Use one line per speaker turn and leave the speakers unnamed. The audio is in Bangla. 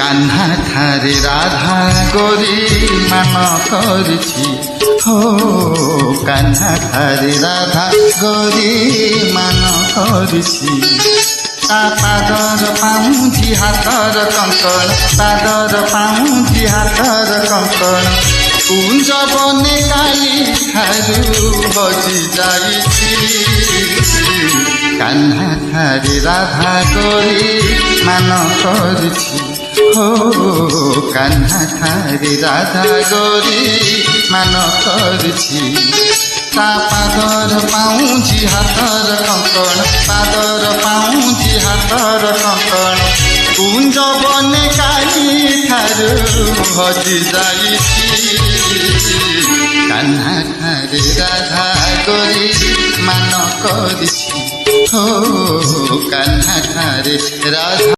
কাহ্না ঠারে রাধা গরি মান করিছি হো কাহ্না ঠারে রাধা গরি মান করিছি তা পাদর পাউঁজি হাতর কঙ্কণ পাদর পাউঁজি হাতর কঙ্কণ কুঞ্জ বনে কালি ঠারু বজি যাইছি কাহ্না ঠারে রাধা গরি মান করিছি হো কাহ্না ঠারে রাধা গরি মান করিছি তা পাদর পাউঁজি হাতর কঙ্কণ পাদর পাউঁজি হাতর কঙ্কণ কুঞ্জ বনে কালি ঠারু ভজি যাইছি কাহ্না ঠারে রাধা গরি মান করিছি হো কাহ্না ঠারে রাধা